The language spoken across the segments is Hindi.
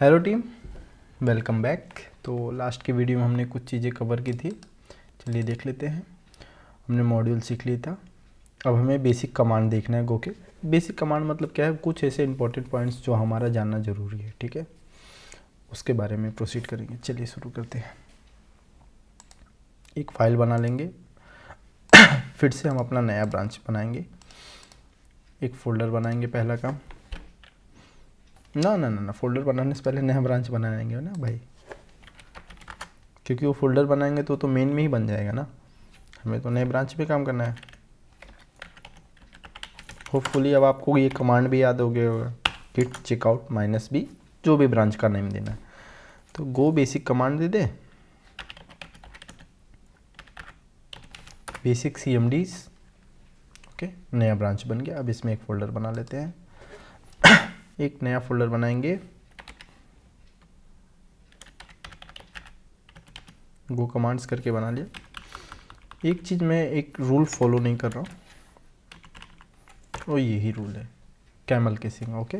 Hello team, welcome back. तो लास्ट की वीडियो में हमने कुछ चीज़ें कवर की थी, चलिए देख लेते हैं। हमने मॉड्यूल सीख लिया था। अब हमें बेसिक कमांड देखना है गो के। बेसिक कमांड मतलब क्या है, कुछ ऐसे इंपॉर्टेंट पॉइंट्स जो हमारा जानना ज़रूरी है, ठीक है, उसके बारे में प्रोसीड करेंगे। चलिए शुरू करते हैं। एक फ़ाइल बना लेंगे फिर से हम अपना नया ब्रांच बनाएंगे, एक फ़ोल्डर बनाएंगे। पहला काम ना फोल्डर बनाने से पहले नया ब्रांच बनाएंगे ना भाई, क्योंकि वो फोल्डर बनाएंगे तो मेन में ही बन जाएगा ना। हमें तो नए ब्रांच पे काम करना है। होपफुली अब आपको ये कमांड भी याद हो गया होगा, git checkout -b, जो भी ब्रांच का नेम देना है। तो गो बेसिक कमांड दे दे, बेसिक cmds। ओके, नया ब्रांच बन गया। अब इसमें एक फ़ोल्डर बना लेते हैं। एक नया फ़ोल्डर बनाएंगे, गो कमांड्स करके बना लिया। एक चीज़ मैं एक रूल फॉलो नहीं कर रहा हूँ, और यही रूल है, camel casing. Okay,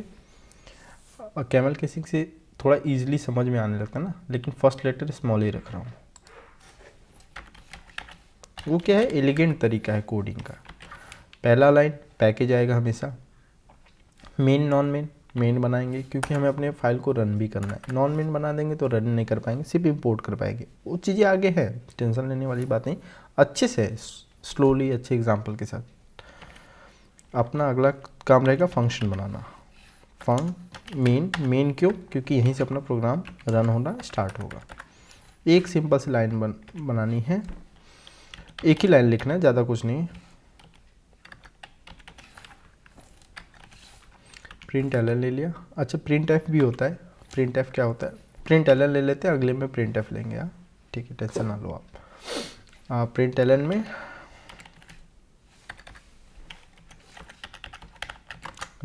camel casing से थोड़ा इजीली समझ में आने लगता है ना, लेकिन फर्स्ट लेटर स्मॉल ही रख रहा हूँ। वो क्या है, एलिगेंट तरीका है कोडिंग का। पहला लाइन पैकेज आएगा हमेशा, मेन नॉन मेन। मेन बनाएंगे क्योंकि हमें अपने फाइल को रन भी करना है। नॉन मेन बना देंगे तो रन नहीं कर पाएंगे, सिर्फ इंपोर्ट कर पाएंगे। वो चीज़ें आगे है, टेंशन लेने वाली बात नहीं, अच्छे से स्लोली अच्छे एग्जाम्पल के साथ। अपना अगला काम रहेगा फंक्शन बनाना। मेन क्यों, क्योंकि यहीं से अपना प्रोग्राम रन होना स्टार्ट होगा। एक सिंपल सी लाइन बनानी है, एक ही लाइन लिखना है, ज़्यादा कुछ नहीं। प्रिंट एल ले लिया। अच्छा, प्रिंट एफ भी होता है। प्रिंट एफ क्या होता है, प्रिंट एल ले लेते हैं, अगले में प्रिंट एफ लेंगे। हाँ ठीक है, टेंशन ना लो आप। प्रिंट एल में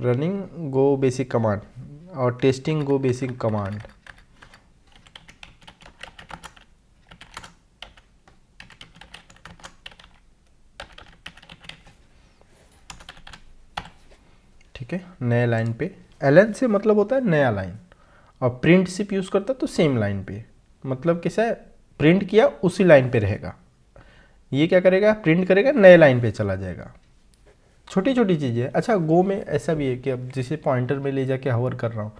रनिंग गो बेसिक कमांड और टेस्टिंग गो बेसिक कमांड। ठीक है, नए लाइन पे एल से मतलब होता है नया लाइन, और प्रिंट सिप यूज़ करता है तो सेम लाइन पे। मतलब कैसा है, प्रिंट किया उसी लाइन पे रहेगा। ये क्या करेगा, प्रिंट करेगा, नए लाइन पे चला जाएगा। छोटी छोटी चीज़ें। अच्छा, गो में ऐसा भी है कि अब जैसे पॉइंटर में ले जाके हवर कर रहा हूँ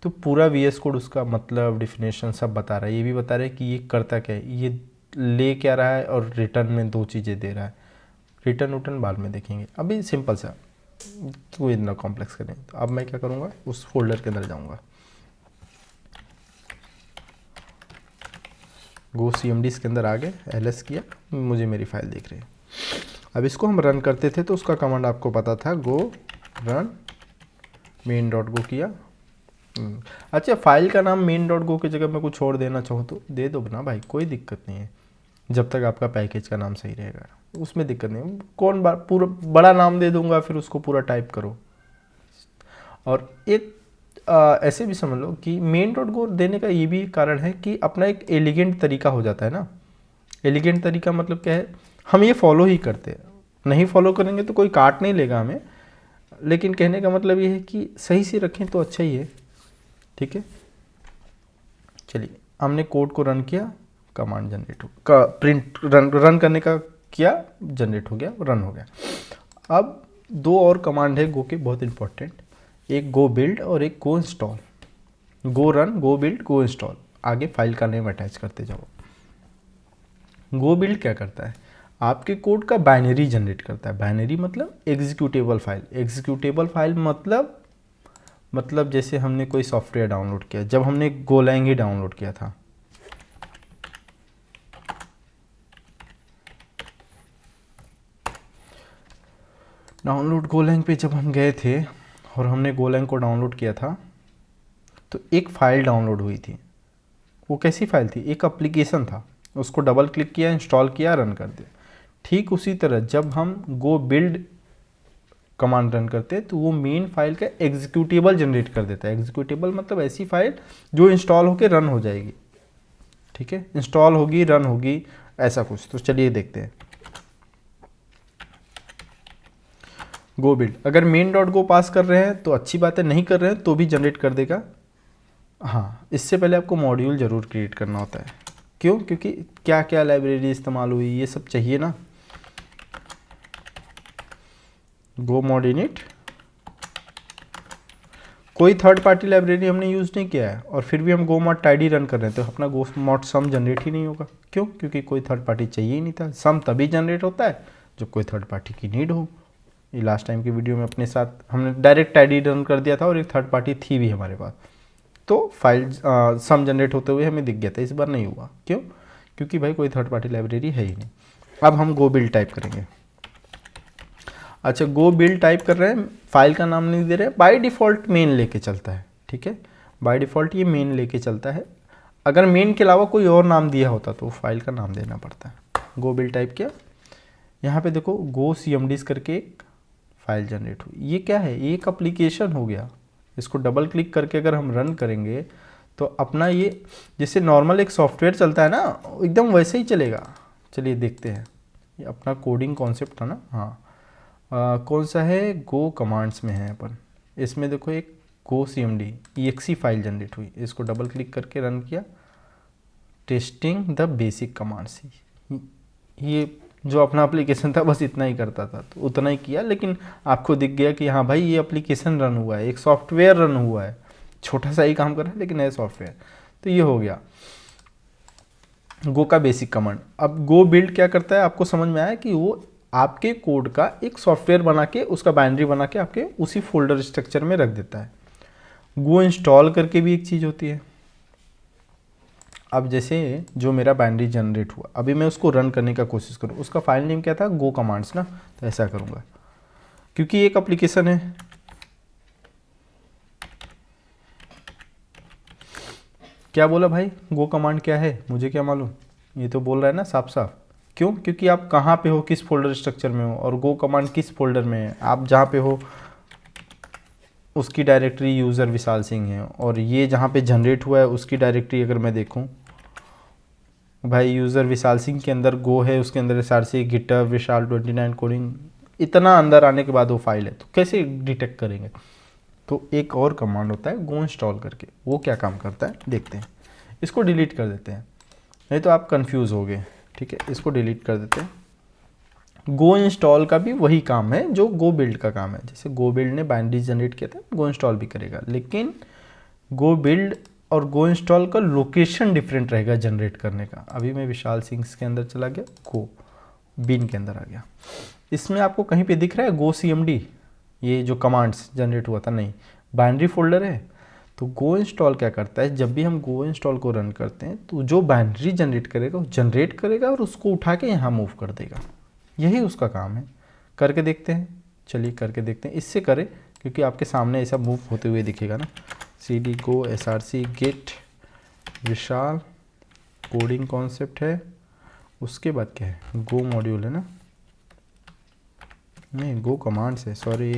तो पूरा वीएस कोड उसका मतलब डिफिनेशन सब बता रहा है। ये भी बता रहा है कि ये करता क्या है, ये ले क्या रहा है, और रिटर्न में दो चीज़ें दे रहा है। रिटर्न बाद में देखेंगे, अभी सिंपल सा, कोई इतना कॉम्प्लेक्स करें। तो अब मैं क्या करूँगा, उस फोल्डर के अंदर जाऊँगा, गो cmds के अंदर आ गए, ls किया, मुझे मेरी फाइल दिख रही है। अब इसको हम रन करते थे तो उसका कमांड आपको पता था, गो रन मेन डॉट गो किया। अच्छा, फाइल का नाम मेन डॉट गो की जगह मैं कुछ और देना चाहूँ तो दे दो ना भाई, कोई दिक्कत नहीं है, जब तक आपका पैकेज का नाम सही रहेगा उसमें दिक्कत नहीं। कौन पूरा बड़ा नाम दे दूंगा फिर उसको पूरा टाइप करो। और एक ऐसे भी समझ लो कि मेन डॉट गो देने का ये भी कारण है कि अपना एक एलिगेंट तरीका हो जाता है ना। एलिगेंट तरीका मतलब क्या है, हम ये फॉलो ही करते हैं, नहीं फॉलो करेंगे तो कोई काट नहीं लेगा हमें, लेकिन कहने का मतलब ये है कि सही से रखें तो अच्छा ही है। ठीक है, चलिए हमने कोड को रन किया, कमांड जनरेट हो का प्रिंट रन करने का किया, जनरेट हो गया, रन हो गया। अब दो और कमांड है गो के बहुत इंपॉर्टेंट, एक गो बिल्ड और एक गो इंस्टॉल। गो रन, गो बिल्ड, गो इंस्टॉल, आगे फाइल का नेम अटैच करते जाओ। गो बिल्ड क्या करता है, आपके कोड का बाइनरी जनरेट करता है। बाइनरी मतलब एग्जीक्यूटेबल फाइल। एग्जीक्यूटेबल फाइल मतलब जैसे हमने कोई सॉफ्टवेयर डाउनलोड किया, जब हमने गोलैंग ही डाउनलोड किया था, डाउनलोड गोलैंग पे जब हम गए थे और हमने गोलैंग को डाउनलोड किया था तो एक फ़ाइल डाउनलोड हुई थी। वो कैसी फ़ाइल थी, एक एप्लीकेशन था, उसको डबल क्लिक किया, इंस्टॉल किया, रन कर दिया। ठीक उसी तरह जब हम गो बिल्ड कमांड रन करते हैं तो वो मेन फाइल का एग्जीक्यूटेबल जनरेट कर देता है। एग्जीक्यूटेबल मतलब ऐसी फाइल जो इंस्टॉल होकर रन हो जाएगी। ठीक है, इंस्टॉल होगी, रन होगी, ऐसा कुछ। तो चलिए देखते हैं। गो बिल्ड, अगर मेन डॉट गो पास कर रहे हैं तो अच्छी बात है, नहीं कर रहे हैं तो भी जनरेट कर देगा। हाँ, इससे पहले आपको मॉड्यूल ज़रूर क्रिएट करना होता है। क्यों? क्योंकि क्या क्या लाइब्रेरी इस्तेमाल हुई ये सब चाहिए ना। गो मॉड इनिट, कोई थर्ड पार्टी लाइब्रेरी हमने यूज़ नहीं किया है और फिर भी हम गो मॉड टाइडी रन कर रहे थे, तो अपना गो मॉड सम जनरेट ही नहीं होगा। क्यों? क्योंकि कोई थर्ड पार्टी चाहिए ही नहीं था। सम तभी जनरेट होता है जब कोई थर्ड पार्टी की नीड हो। ये लास्ट टाइम की वीडियो में अपने साथ हमने डायरेक्ट टाइडी रन कर दिया था और एक थर्ड पार्टी थी भी हमारे पास, तो फाइल सम जनरेट होते हुए हमें दिख गया था। इस बार नहीं हुआ। क्यों? क्योंकि भाई कोई थर्ड पार्टी लाइब्रेरी है ही नहीं। अब हम गो बिल्ड टाइप करेंगे। अच्छा, गो बिल्ड टाइप कर रहे हैं, फाइल का नाम नहीं दे रहे हैं, बाय डिफ़ॉल्ट मेन लेके चलता है। ठीक है, बाय डिफ़ॉल्ट ये मेन लेके चलता है। अगर मेन के अलावा कोई और नाम दिया होता तो फाइल का नाम देना पड़ता है। गो बिल्ड टाइप किया, यहाँ पे देखो गो cmds करके एक फाइल जनरेट हुई। ये क्या है? ये एक एप्लीकेशन हो गया। इसको डबल क्लिक करके अगर हम रन करेंगे तो अपना ये जैसे नॉर्मल एक सॉफ्टवेयर चलता है ना, एकदम वैसे ही चलेगा। चलिए देखते हैं। ये अपना कोडिंग कॉन्सेप्ट था ना। हाँ, कौन सा है? गो कमांड्स में है अपन। इसमें देखो एक गो cmd exe फाइल जनरेट हुई। इसको डबल क्लिक करके रन किया, टेस्टिंग द बेसिक कमांड्स। ये जो अपना एप्लीकेशन था बस इतना ही करता था, तो उतना ही किया, लेकिन आपको दिख गया कि हाँ भाई ये एप्लीकेशन रन हुआ है, एक सॉफ्टवेयर रन हुआ है। छोटा सा ही काम कर रहा है लेकिन है सॉफ्टवेयर। तो ये हो गया गो का बेसिक कमांड। अब गो बिल्ड क्या करता है आपको समझ में आया कि वो आपके कोड का एक सॉफ्टवेयर बना के, उसका बाइनरी बना के आपके उसी फोल्डर स्ट्रक्चर में रख देता है। गो इंस्टॉल करके भी एक चीज़ होती है। अब जैसे जो मेरा बाइनरी जनरेट हुआ, अभी मैं उसको रन करने का कोशिश करूँ, उसका फाइल नेम क्या था? गो कमांड्स ना। तो ऐसा करूँगा क्योंकि एक एप्लीकेशन है। क्या बोला भाई? गो कमांड क्या है? मुझे क्या मालूम? ये तो बोल रहा है ना साफ साफ। क्यों? क्योंकि आप कहाँ पे हो, किस फोल्डर स्ट्रक्चर में हो, और गो कमांड किस फोल्डर में है। आप जहाँ पे हो उसकी डायरेक्टरी यूज़र विशाल सिंह है, और ये जहाँ पे जनरेट हुआ है उसकी डायरेक्टरी अगर मैं देखूँ, भाई यूज़र विशाल सिंह के अंदर गो है, उसके अंदर src गिटहब विशाल 29 कोडिंग, इतना अंदर आने के बाद वो फाइल है, तो कैसे डिटेक्ट करेंगे? तो एक और कमांड होता है गो इंस्टॉल करके। वो क्या काम करता है देखते हैं। इसको डिलीट कर देते हैं, नहीं तो आप कंफ्यूज हो गए। ठीक है, इसको डिलीट कर देते हैं। गो इंस्टॉल का भी वही काम है जो गो बिल्ड का काम है। जैसे गो बिल्ड ने बाइनरी जनरेट किया था, गो इंस्टॉल भी करेगा, लेकिन गो बिल्ड और गो इंस्टॉल का लोकेशन डिफरेंट रहेगा जनरेट करने का। अभी मैं विशाल सिंह के अंदर चला गया, गो बिन के अंदर आ गया। इसमें आपको कहीं पे दिख रहा है गो cmd, ये जो कमांड्स जनरेट हुआ था? नहीं, बाइनरी फोल्डर है। तो गो इंस्टॉल क्या करता है, जब भी हम गो इंस्टॉल को रन करते हैं तो जो बाइनरी जनरेट करेगा वो जनरेट करेगा और उसको उठा के यहाँ मूव कर देगा। यही उसका काम है। करके देखते हैं, चलिए करके देखते हैं। इससे करें क्योंकि आपके सामने ऐसा मूव होते हुए दिखेगा ना। cd go src git विशाल कोडिंग कॉन्सेप्ट है, उसके बाद क्या है? गो मॉड्यूल है ना, नहीं गो कमांड्स है, सॉरी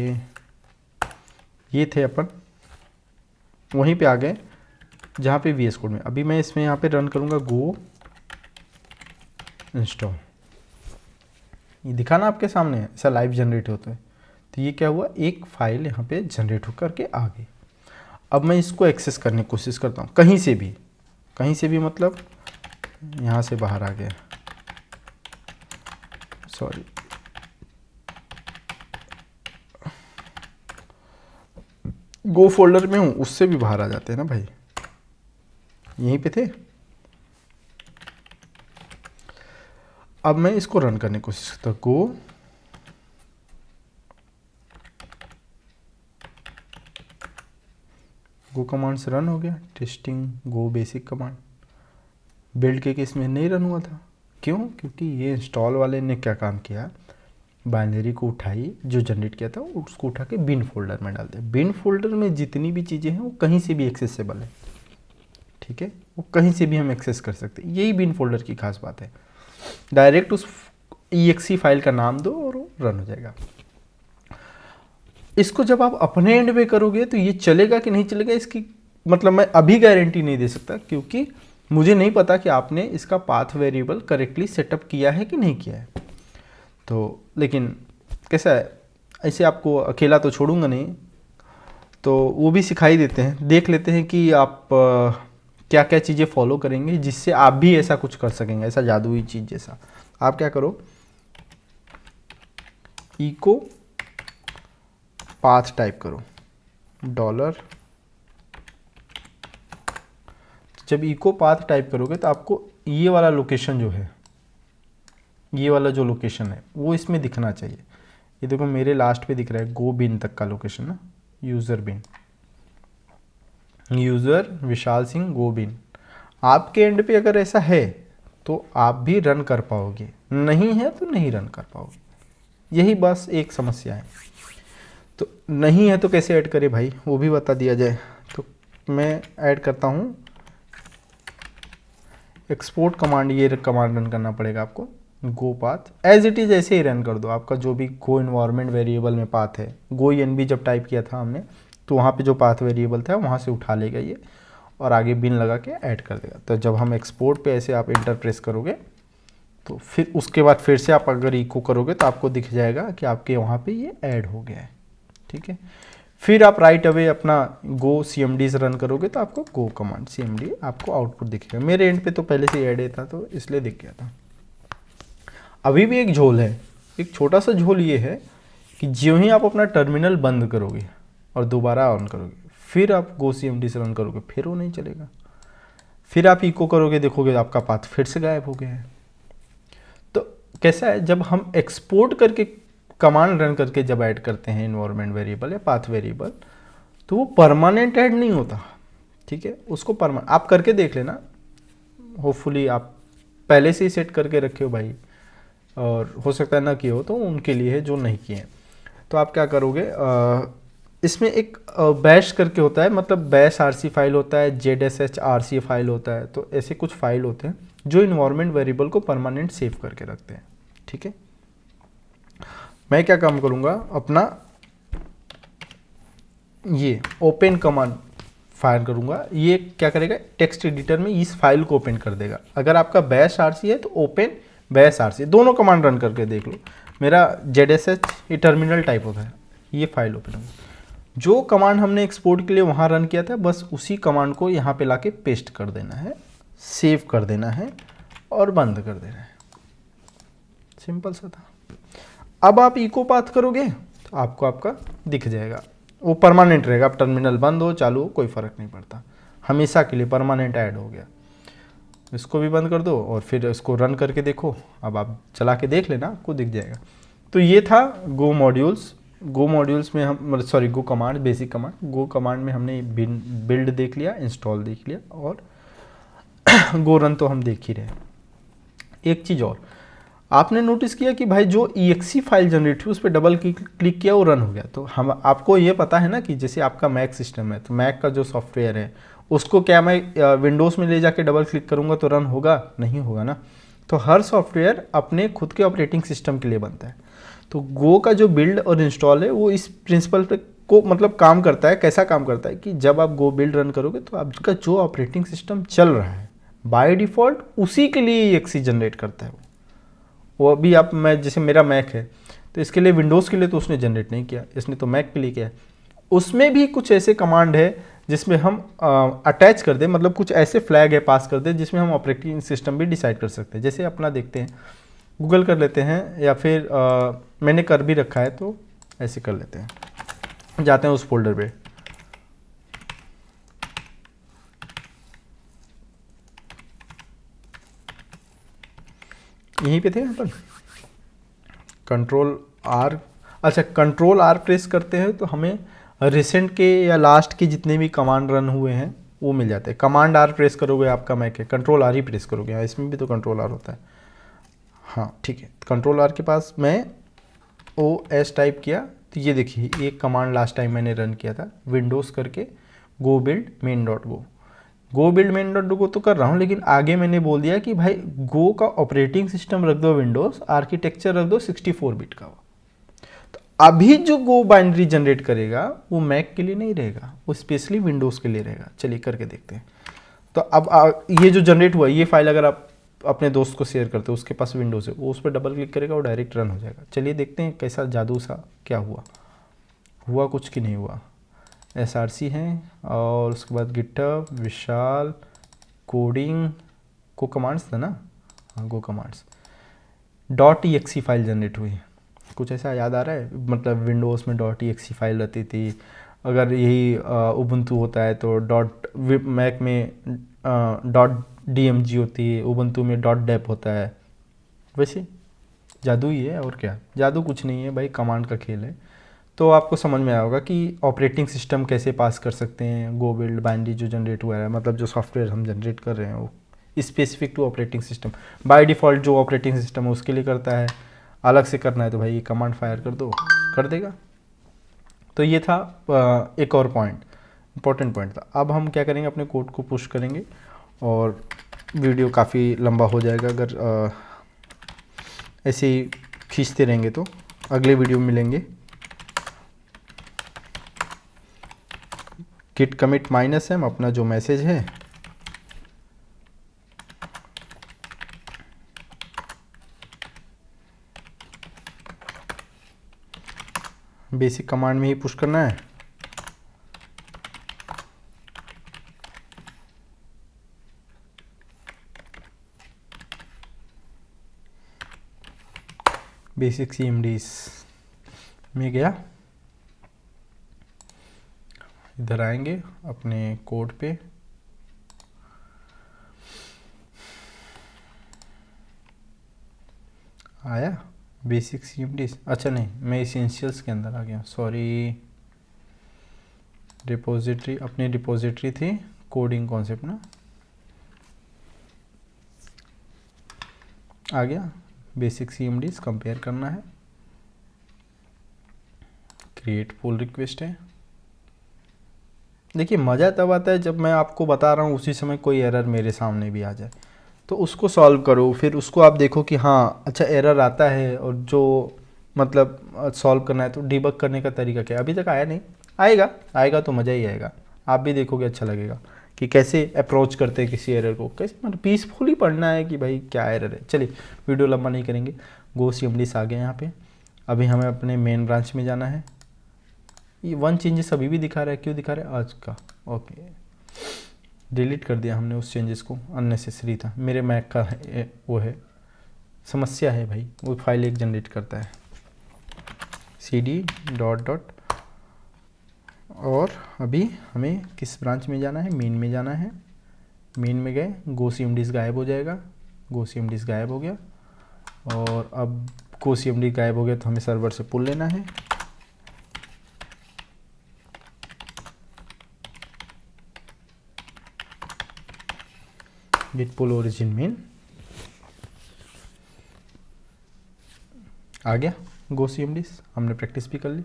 ये थे अपन, वहीं पे आ गए जहाँ पे VS कोड में। अभी मैं इसमें यहाँ पे रन करूँगा गो इंस्टॉल, ये दिखा ना आपके सामने ऐसा लाइव जनरेट होता है। तो ये क्या हुआ, एक फाइल यहाँ पे जनरेट होकर के आ गई। अब मैं इसको एक्सेस करने की कोशिश करता हूँ कहीं से भी, कहीं से भी मतलब यहाँ से बाहर आ गया, सॉरी गो फोल्डर में हूँ, उससे भी बाहर आ जाते हैं ना भाई, यहीं पे थे। अब मैं इसको रन करने की कोशिश करता हूँ। गो कमांड से रन हो गया, टेस्टिंग गो बेसिक कमांड। बिल्ड के केस में नहीं रन हुआ था। क्यों? क्योंकि ये इंस्टॉल वाले ने क्या काम किया, बाइनरी को उठाई जो जनरेट किया था उसको उठा के बिन फोल्डर में डाल दिया। बिन फोल्डर में जितनी भी चीज़ें हैं वो कहीं से भी एक्सेसिबल है। ठीक है, वो कहीं से भी हम एक्सेस कर सकते हैं, यही बिन फोल्डर की खास बात है। डायरेक्ट उस exe फाइल का नाम दो और वो रन हो जाएगा। इसको जब आप अपने एंड पे करोगे तो ये चलेगा कि नहीं चलेगा, इसकी मतलब मैं अभी गारंटी नहीं दे सकता, क्योंकि मुझे नहीं पता कि आपने इसका पाथ वेरिएबल करेक्टली सेटअप किया है कि नहीं किया है। तो लेकिन कैसा है, ऐसे आपको अकेला तो छोड़ूंगा नहीं, तो वो भी सिखाई देते हैं। देख लेते हैं कि आप क्या क्या चीज़ें फॉलो करेंगे जिससे आप भी ऐसा कुछ कर सकेंगे, ऐसा जादुई चीज़ जैसा। आप क्या करो, इको पाथ टाइप करो, डॉलर। जब इको पाथ टाइप करोगे तो आपको ये वाला लोकेशन जो है, ये वाला जो लोकेशन है वो इसमें दिखना चाहिए। ये देखो मेरे लास्ट पे दिख रहा है गो बिन तक का लोकेशन ना, यूज़र बिन, यूज़र विशाल सिंह गो बिन। आपके एंड पे अगर ऐसा है तो आप भी रन कर पाओगे, नहीं है तो नहीं रन कर पाओगे। यही बस एक समस्या है। तो नहीं है तो कैसे ऐड करें भाई, वो भी बता दिया जाए। तो मैं ऐड करता हूँ एक्सपोर्ट कमांड, ये कमांड रन करना पड़ेगा आपको। गो पाथ एज इट इज़ ऐसे ही रन कर दो, आपका जो भी गो इन्वायरमेंट वेरिएबल में पाथ है, गो एनबी जब टाइप किया था हमने तो वहाँ पे जो पाथ वेरिएबल था वहाँ से उठा लेगा ये और आगे बिन लगा के ऐड कर देगा। तो जब हम एक्सपोर्ट पे ऐसे आप इंटर प्रेस करोगे तो फिर उसके बाद फिर से आप अगर इको करोगे तो आपको दिख जाएगा कि आपके वहाँ पे ये ऐड हो गया है। ठीक है, फिर आप राइट अवे अपना गो CMD से रन करोगे तो आपको गो कमांड CMD आपको आउटपुट दिखेगा। मेरे एंड पे तो पहले से ऐड था तो इसलिए दिख गया था। अभी भी एक झोल है, एक छोटा सा झोल ये है कि ज्यों ही आप अपना टर्मिनल बंद करोगे और दोबारा ऑन करोगे, फिर आप गो CMD से रन करोगे, फिर वो नहीं चलेगा। फिर आप इको करोगे, देखोगे आपका पाथ फिर से गायब हो गया है। तो कैसा है, जब हम एक्सपोर्ट करके कमांड रन करके जब ऐड करते हैं इन्वायरमेंट वेरिएबल या पाथ वेरिएबल, तो वो परमानेंट ऐड नहीं होता। ठीक है, उसको आप करके देख लेना, होपफुली आप पहले से ही सेट करके रखे हो भाई, और हो सकता है ना किए हो तो उनके लिए है जो नहीं किए हैं। तो आप क्या करोगे, इसमें एक बैश करके होता है, मतलब बैश RC फाइल होता है, ZSH RC फाइल होता है। तो ऐसे कुछ फाइल होते हैं जो इन्वायरमेंट वेरिएबल को परमानेंट सेव करके रखते हैं। ठीक है, मैं क्या काम करूँगा, अपना ये ओपन कमांड फायर करूँगा। ये क्या करेगा, टेक्स्ट एडिटर में इस फाइल को ओपन कर देगा। अगर आपका बैश RC है तो ओपन बैश RC, दोनों कमांड रन करके देख लो। मेरा ZSH ये टर्मिनल टाइप होता है, ये फाइल ओपन होगा। जो कमांड हमने एक्सपोर्ट के लिए वहाँ रन किया था, बस उसी कमांड को यहाँ पे लाके पेस्ट कर देना है, सेव कर देना है और बंद कर देना है। सिंपल सा था। अब आप इको पाथ करोगे तो आपको आपका दिख जाएगा, वो परमानेंट रहेगा। अब टर्मिनल बंद हो चालू हो कोई फ़र्क नहीं पड़ता, हमेशा के लिए परमानेंट ऐड हो गया। इसको भी बंद कर दो और फिर इसको रन करके देखो। अब आप चला के देख लेना, आपको दिख जाएगा। तो ये था गो मॉड्यूल्स। गो मॉड्यूल्स में हम go command, basic command. Go command में हमने बिल्ड देख लिया, इंस्टॉल देख लिया और गो रन तो हम देख ही रहे। एक चीज़ और, आपने नोटिस किया कि भाई जो exe फाइल जनरेट हुई उस पर डबल क्लिक किया वो रन हो गया। तो हम आपको ये पता है ना कि जैसे आपका मैक सिस्टम है तो मैक का जो सॉफ्टवेयर है उसको क्या मैं विंडोज़ में ले जाके डबल क्लिक करूँगा तो रन होगा? नहीं होगा ना। तो हर सॉफ्टवेयर अपने खुद के ऑपरेटिंग सिस्टम के लिए बनता है। तो गो का जो बिल्ड और इंस्टॉल है वो इस प्रिंसिपल पे को मतलब काम करता है। कैसा काम करता है कि जब आप गो बिल्ड रन करोगे तो आपका जो ऑपरेटिंग सिस्टम चल रहा है बाय डिफ़ॉल्ट उसी के लिए exe जनरेट करता है। वो अभी आप, मैं जैसे मेरा मैक है तो इसके लिए, विंडोज़ के लिए तो उसने जनरेट नहीं किया, इसने तो मैक के लिए किया है। उसमें भी कुछ ऐसे कमांड है जिसमें हम अटैच कर दें, मतलब कुछ ऐसे फ्लैग है पास कर दें जिसमें हम ऑपरेटिंग सिस्टम भी डिसाइड कर सकते हैं। जैसे अपना देखते हैं, गूगल कर लेते हैं या फिर मैंने कर भी रखा है तो ऐसे कर लेते हैं। जाते हैं उस फोल्डर पे, यहीं पे थे अपन, Ctrl+R। अच्छा, Ctrl+R प्रेस करते हैं तो हमें रिसेंट के या लास्ट के जितने भी कमांड रन हुए हैं वो मिल जाते हैं। कमांड R प्रेस करोगे, आपका मैक है, Ctrl+R ही प्रेस करोगे। हाँ, इसमें भी तो Ctrl+R होता है। हाँ ठीक है, Ctrl+R के पास मैं OS टाइप किया तो ये देखिए एक कमांड लास्ट टाइम मैंने रन किया था, विंडोज़ करके गो बिल्ड मेन डॉट गो। गो बिल्ड मेन डॉट गो तो कर रहा हूँ, लेकिन आगे मैंने बोल दिया कि भाई गो का ऑपरेटिंग सिस्टम रख दो विंडोज़, आर्किटेक्चर रख दो 64 बिट का। तो अभी जो गो बाइनरी जनरेट करेगा वो मैक के लिए नहीं रहेगा, वो स्पेशली विंडोज़ के लिए रहेगा। चलिए करके देखते हैं। तो अब ये जो जनरेट हुआ, ये फाइल अगर आप अपने दोस्त को शेयर करते हो, उसके पास विंडोज़ है, वो उस पर डबल क्लिक करेगा, वो डायरेक्ट रन हो जाएगा। चलिए देखते हैं कैसा जादू सा क्या हुआ, हुआ कुछ कि नहीं हुआ। SRC हैं, और उसके बाद गिटहब, विशाल, कोडिंग, को कमांड्स था ना, हाँ गो कमांड्स, .exe फाइल जनरेट हुई। कुछ ऐसा याद आ रहा है? मतलब विंडोज़ में .exe फाइल रहती थी, अगर यही उबुंटू होता है तो मैक में .dmg होती है, उबुंटू में .dep होता है। वैसे जादू ही है, और क्या, जादू कुछ नहीं है भाई, कमांड का खेल है। तो आपको समझ में आया होगा कि ऑपरेटिंग सिस्टम कैसे पास कर सकते हैं। गो बिल्ड बाइनरी जो जनरेट हुआ है, मतलब जो सॉफ्टवेयर हम जनरेट कर रहे हैं वो specific to operating system, by default जो ऑपरेटिंग सिस्टम है उसके लिए करता है। अलग से करना है तो भाई ये कमांड फायर कर दो, कर देगा। तो ये था एक और पॉइंट, इंपॉर्टेंट पॉइंट था। अब हम क्या करेंगे, अपने कोड को पुश करेंगे, और वीडियो काफ़ी लंबा हो जाएगा अगर ऐसे ही खींचते रहेंगे तो। अगले वीडियो में मिलेंगे। git commit -m अपना जो मैसेज है, बेसिक कमांड में ही पुश करना है। बेसिक CMDs में गया, इधर आएंगे अपने कोड पे, आया बेसिक CMDs। अच्छा नहीं, मैं इसेंशियल्स के अंदर आ गया, सॉरी। रिपोजिटरी, अपनी रिपोजिटरी थी कोडिंग कॉन्सेप्ट ना, आ गया। बेसिक CMDs कंपेयर करना है, क्रिएट पुल रिक्वेस्ट है। देखिए मज़ा तब आता है जब मैं आपको बता रहा हूँ उसी समय कोई एरर मेरे सामने भी आ जाए, तो उसको सॉल्व करो, फिर उसको आप देखो कि हाँ अच्छा एरर आता है, और जो मतलब सॉल्व करना है तो डिबग करने का तरीका क्या है। अभी तक आया नहीं, आएगा, आएगा तो मज़ा ही आएगा, आप भी देखोगे, अच्छा लगेगा कि कैसे अप्रोच करते हैं किसी एरर को, कैसे मतलब पीसफुली पढ़ना है कि भाई क्या एरर है। चलिए वीडियो लंबा नहीं करेंगे, गो CMDs आ गए यहाँ पे। अभी हमें अपने मेन ब्रांच में जाना है। ये 1 चेंजेस अभी भी दिखा रहा है, क्यों दिखा रहा है आज का? ओके, डिलीट कर दिया हमने उस चेंजेस को, अननेसेसरी था, मेरे मैक का है, वो है समस्या है भाई, वो फाइल एक जनरेट करता है cd डॉट। और अभी हमें किस ब्रांच में जाना है? मेन में जाना है। मेन में गए, गो CMDs गायब हो जाएगा, गो CMDs गायब हो गया। और अब गो CMD गायब हो गया तो हमें सर्वर से पुल लेना है। git pull origin मेन आ गया। गो CMDs हमने प्रैक्टिस भी कर ली।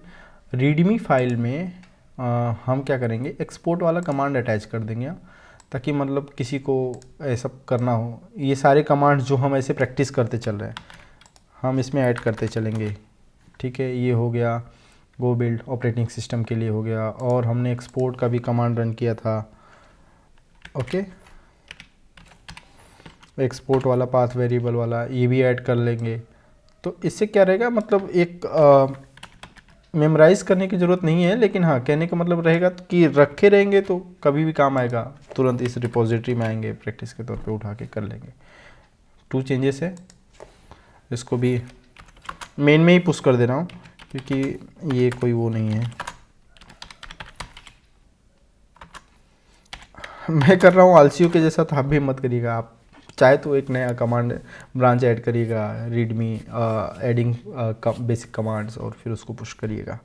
रीडमी फाइल में हम क्या करेंगे, एक्सपोर्ट वाला कमांड अटैच कर देंगे, ताकि मतलब किसी को ऐसा करना हो, ये सारे कमांड्स जो हम ऐसे प्रैक्टिस करते चल रहे हैं हम इसमें ऐड करते चलेंगे। ठीक है, ये हो गया गो बिल्ड ऑपरेटिंग सिस्टम के लिए हो गया, और हमने एक्सपोर्ट का भी कमांड रन किया था। ओके, एक्सपोर्ट वाला पाथ वेरिएबल वाला ये भी ऐड कर लेंगे। तो इससे क्या रहेगा, मतलब एक मेमोराइज़ करने की ज़रूरत नहीं है, लेकिन हाँ कहने का मतलब रहेगा कि रखे रहेंगे तो कभी भी काम आएगा, तुरंत इस रिपोजिटरी में आएंगे, प्रैक्टिस के तौर पे उठा के कर लेंगे। 2 चेंजेस है, इसको भी मेन में ही पुश कर दे रहा हूँ क्योंकि ये कोई वो नहीं है, मैं कर रहा हूँ आलसियों के जैसा, तो आप भी मत करिएगा। आप चाहे तो एक नया कमांड ब्रांच ऐड करिएगा, रीडमी एडिंग बेसिक कमांड्स, और फिर उसको पुश करिएगा।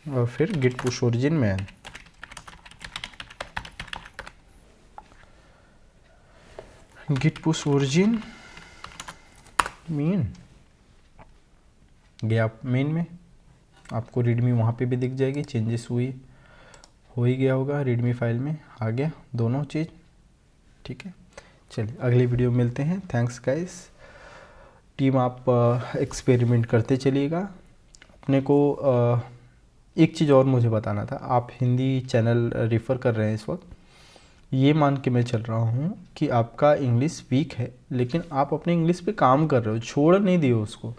और फिर गिट पुश ओरिजिन में गिट पुश ओरिजिन मेन गया। मेन में आपको रीडमी वहाँ पे भी दिख जाएगी, चेंजेस हो ही गया होगा, रीडमी फाइल में आ गया दोनों चीज़। ठीक है, चलिए अगली वीडियो में मिलते हैं। थैंक्स गाइस टीम, आप एक्सपेरिमेंट करते चलिएगा। अपने को एक चीज़ और मुझे बताना था, आप हिंदी चैनल रेफ़र कर रहे हैं इस वक्त, ये मान के मैं चल रहा हूँ कि आपका इंग्लिश वीक है, लेकिन आप अपने इंग्लिश पे काम कर रहे हो, छोड़ नहीं दिए उसको।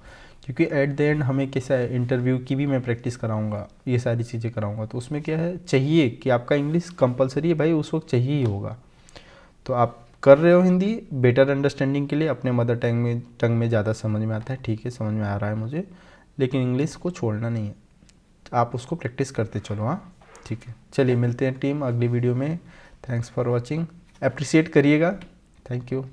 क्योंकि एट द एंड हमें कैसा है, इंटरव्यू की भी मैं प्रैक्टिस कराऊंगा, ये सारी चीज़ें कराऊंगा, तो उसमें क्या है, चाहिए कि आपका इंग्लिश कंपलसरी है भाई, उस वक्त चाहिए ही होगा। तो आप कर रहे हो हिंदी बेटर अंडरस्टैंडिंग के लिए, अपने मदर टंग में ज़्यादा समझ में आता है, ठीक है, समझ में आ रहा है मुझे, लेकिन इंग्लिश को छोड़ना नहीं है, आप उसको प्रैक्टिस करते चलो। हाँ ठीक है, चलिए मिलते हैं टीम अगली वीडियो में। थैंक्स फॉर वॉचिंग, अप्रिशिएट करिएगा। Thank you.